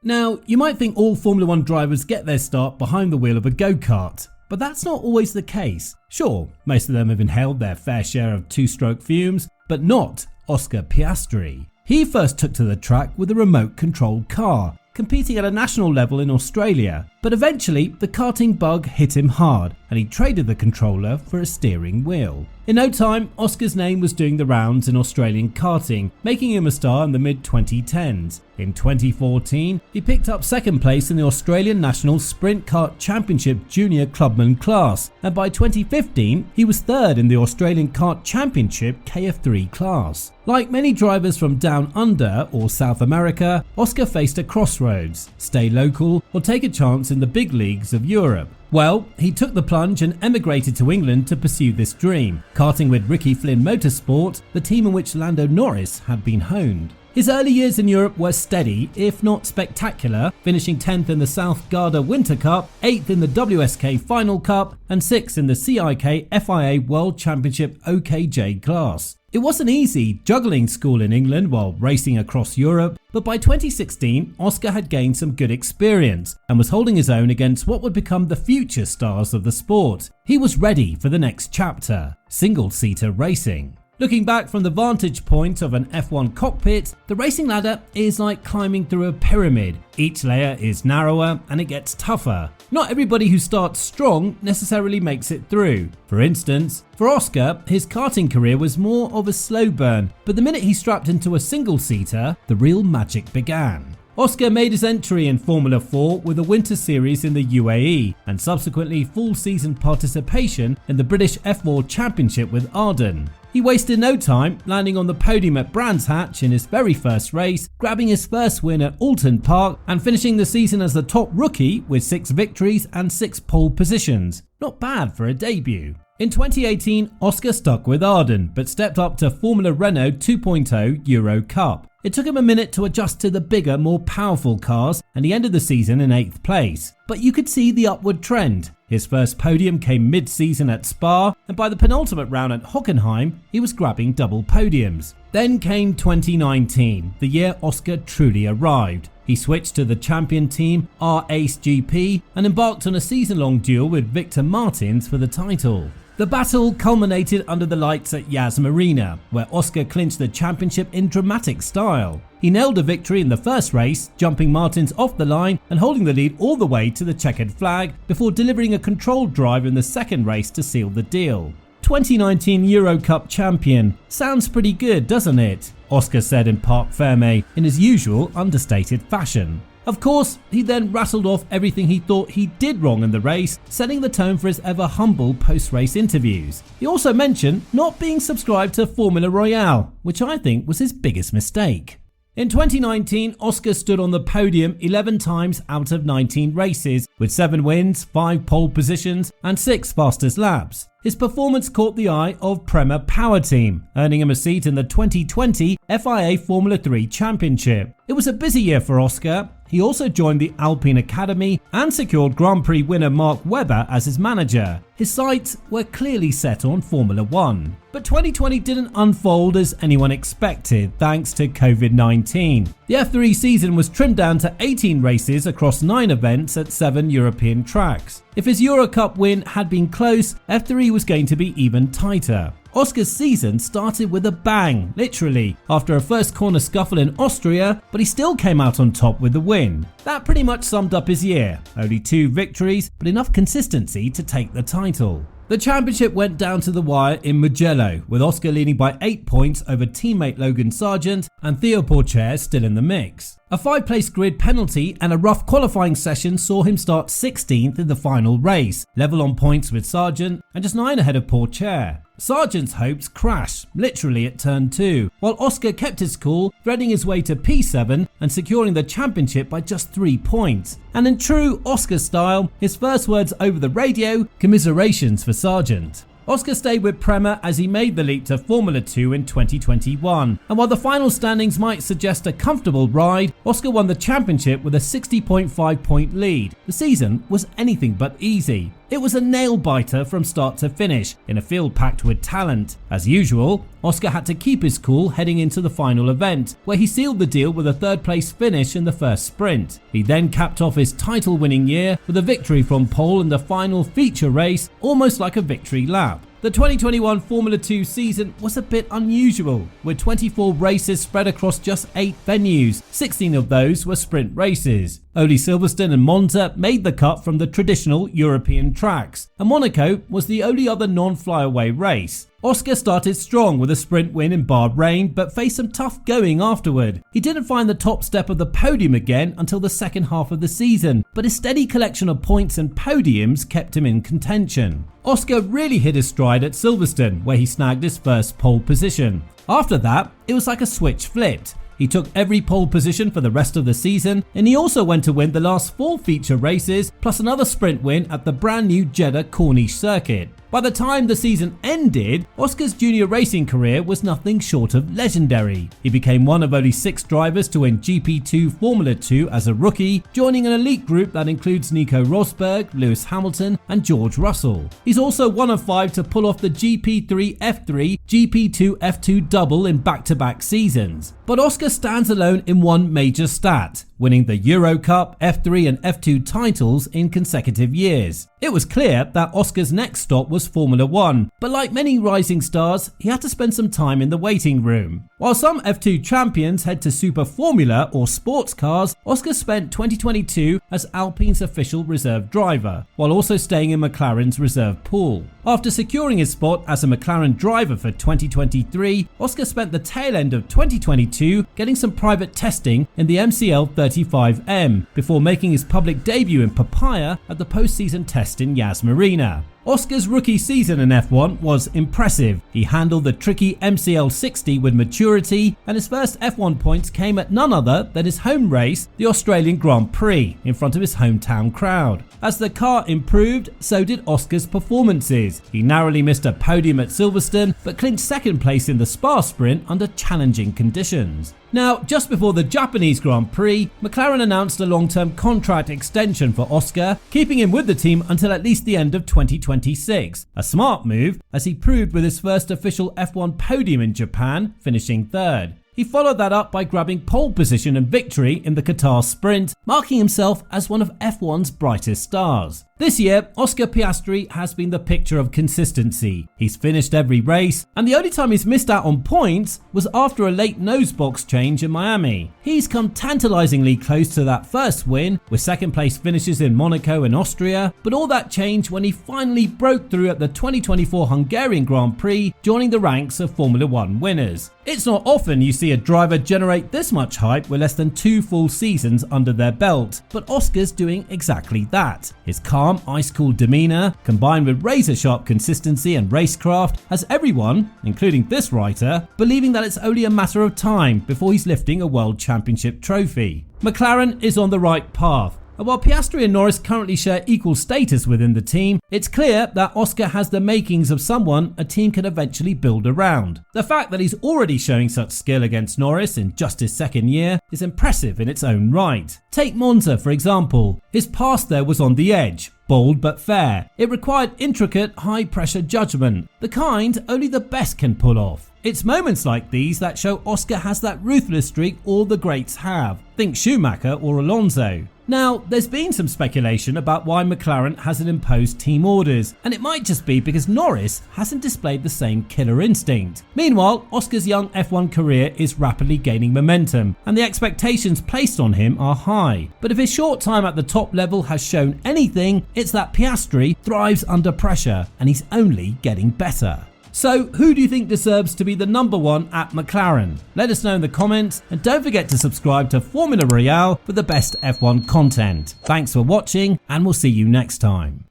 Now, you might think all Formula 1 drivers get their start behind the wheel of a go-kart, but that's not always the case. Sure, most of them have inhaled their fair share of two-stroke fumes, but not Oscar Piastri. He first took to the track with a remote-controlled car, competing at a national level in Australia, but eventually the karting bug hit him hard and he traded the controller for a steering wheel. In no time, Oscar's name was doing the rounds in Australian karting, making him a star in the mid-2010s. In 2014, he picked up second place in the Australian National Sprint Kart Championship Junior Clubman class, and by 2015, he was third in the Australian Kart Championship KF3 class. Like many drivers from down under or South America, Oscar faced a crossroads: stay local or take a chance in the big leagues of Europe. Well, he took the plunge and emigrated to England to pursue this dream, karting with Ricky Flynn Motorsport, the team in which Lando Norris had been honed. His early years in Europe were steady, if not spectacular, finishing 10th in the South Garda Winter Cup, 8th in the WSK Final Cup, and 6th in the CIK FIA World Championship OKJ class. It wasn't easy juggling school in England while racing across Europe, but by 2016, Oscar had gained some good experience and was holding his own against what would become the future stars of the sport. He was ready for the next chapter: single-seater racing. Looking back from the vantage point of an F1 cockpit, the racing ladder is like climbing through a pyramid. Each layer is narrower and it gets tougher. Not everybody who starts strong necessarily makes it through. For instance, for Oscar, his karting career was more of a slow burn, but the minute he strapped into a single-seater, the real magic began. Oscar made his entry in Formula 4 with a winter series in the UAE and subsequently full season participation in the British F4 Championship with Arden. He wasted no time, landing on the podium at Brands Hatch in his very first race, grabbing his first win at Alton Park and finishing the season as the top rookie with 6 victories and 6 pole positions. Not bad for a debut. In 2018, Oscar stuck with Arden but stepped up to Formula Renault 2.0 Euro Cup. It took him a minute to adjust to the bigger, more powerful cars, and he ended the season in 8th place. But you could see the upward trend. His first podium came mid-season at Spa, and by the penultimate round at Hockenheim, he was grabbing double podiums. Then came 2019, the year Oscar truly arrived. He switched to the champion team R-Ace GP and embarked on a season-long duel with Victor Martins for the title. The battle culminated under the lights at Yas Marina, where Oscar clinched the championship in dramatic style. He nailed a victory in the first race, jumping Martins off the line and holding the lead all the way to the checkered flag before delivering a controlled drive in the second race to seal the deal. 2019 Euro Cup champion. Sounds pretty good, doesn't it? Oscar said in Parc Fermé in his usual understated fashion. Of course, he then rattled off everything he thought he did wrong in the race, setting the tone for his ever humble post-race interviews. He also mentioned not being subscribed to Formula Royale, which I think was his biggest mistake. In 2019, Oscar stood on the podium 11 times out of 19 races, with 7 wins, 5 pole positions and 6 fastest laps. His performance caught the eye of Prema Power Team, earning him a seat in the 2020 FIA Formula 3 Championship. It was a busy year for Oscar. He also joined the Alpine Academy and secured Grand Prix winner Mark Webber as his manager. His sights were clearly set on Formula 1. But 2020 didn't unfold as anyone expected thanks to COVID-19. The F3 season was trimmed down to 18 races across 9 events at 7 European tracks. If his Euro Cup win had been close, F3 was going to be even tighter. Oscar's season started with a bang, literally, after a first corner scuffle in Austria, but he still came out on top with the win. That pretty much summed up his year. Only 2 victories, but enough consistency to take the title. The championship went down to the wire in Mugello, with Oscar leading by 8 points over teammate Logan Sargent and Theo Pourchaire still in the mix. A 5-place grid penalty and a rough qualifying session saw him start 16th in the final race, level on points with Sargent and just 9 ahead of Pourchaire. Sargent's hopes crashed, literally at turn 2, while Oscar kept his cool, threading his way to P7 and securing the championship by just 3 points. And in true Oscar style, his first words over the radio: commiserations for Sargent. Oscar stayed with Prema as he made the leap to Formula 2 in 2021, and while the final standings might suggest a comfortable ride, Oscar won the championship with a 60.5 point lead. The season was anything but easy. It was a nail-biter from start to finish in a field packed with talent. As usual, Oscar had to keep his cool heading into the final event, where he sealed the deal with a third-place finish in the first sprint. He then capped off his title-winning year with a victory from pole in the final feature race, almost like a victory lap. The 2021 Formula 2 season was a bit unusual, with 24 races spread across just 8 venues. 16 of those were sprint races. Only Silverstone and Monza made the cut from the traditional European tracks, and Monaco was the only other non-flyaway race. Oscar started strong with a sprint win in Bahrain, but faced some tough going afterward. He didn't find the top step of the podium again until the second half of the season, but his steady collection of points and podiums kept him in contention. Oscar really hit his stride at Silverstone, where he snagged his first pole position. After that, it was like a switch flipped. He took every pole position for the rest of the season, and he also went to win the last 4 feature races, plus another sprint win at the brand new Jeddah Corniche circuit. By the time the season ended, Oscar's junior racing career was nothing short of legendary. He became one of only 6 drivers to win GP2 Formula 2 as a rookie, joining an elite group that includes Nico Rosberg, Lewis Hamilton and George Russell. He's also one of 5 to pull off the GP3 F3, GP2 F2 double in back-to-back seasons. But Oscar stands alone in one major stat, winning the Euro Cup, F3 and F2 titles in consecutive years. It was clear that Oscar's next stop was Formula 1, but like many rising stars, he had to spend some time in the waiting room. While some F2 champions head to Super Formula or sports cars, Oscar spent 2022 as Alpine's official reserve driver, while also staying in McLaren's reserve pool. After securing his spot as a McLaren driver for 2023, Oscar spent the tail end of 2022 getting some private testing in the MCL 35M before making his public debut in Papaya at the postseason test in Yas Marina. Oscar's rookie season in F1 was impressive. He handled the tricky MCL 60 with maturity, and his first F1 points came at none other than his home race, the Australian Grand Prix, in front of his hometown crowd. As the car improved, so did Oscar's performances. He narrowly missed a podium at Silverstone, but clinched second place in the Spa sprint under challenging conditions. Now, just before the Japanese Grand Prix, McLaren announced a long-term contract extension for Oscar, keeping him with the team until at least the end of 2026. A smart move, as he proved with his first official F1 podium in Japan, finishing 3rd. He followed that up by grabbing pole position and victory in the Qatar sprint, marking himself as one of F1's brightest stars. This year, Oscar Piastri has been the picture of consistency. He's finished every race, and the only time he's missed out on points was after a late nose box change in Miami. He's come tantalizingly close to that first win, with second place finishes in Monaco and Austria, but all that changed when he finally broke through at the 2024 Hungarian Grand Prix, joining the ranks of Formula 1 winners. It's not often you see a driver generate this much hype with less than 2 full seasons under their belt, but Oscar's doing exactly that. His calm, ice-cool demeanor, combined with razor-sharp consistency and racecraft, has everyone, including this writer, believing that it's only a matter of time before he's lifting a World Championship trophy. McLaren is on the right path. And while Piastri and Norris currently share equal status within the team, it's clear that Oscar has the makings of someone a team can eventually build around. The fact that he's already showing such skill against Norris in just his second year is impressive in its own right. Take Monza for example. His pass there was on the edge. Bold but fair. It required intricate, high-pressure judgment, the kind only the best can pull off. It's moments like these that show Oscar has that ruthless streak all the greats have. Think Schumacher or Alonso. Now, there's been some speculation about why McLaren hasn't imposed team orders, and it might just be because Norris hasn't displayed the same killer instinct. Meanwhile, Oscar's young F1 career is rapidly gaining momentum, and the expectations placed on him are high. But if his short time at the top level has shown anything, it's that Piastri thrives under pressure, and he's only getting better. So, who do you think deserves to be the number 1 at McLaren? Let us know in the comments, and don't forget to subscribe to Formula Royale for the best F1 content. Thanks for watching, and we'll see you next time.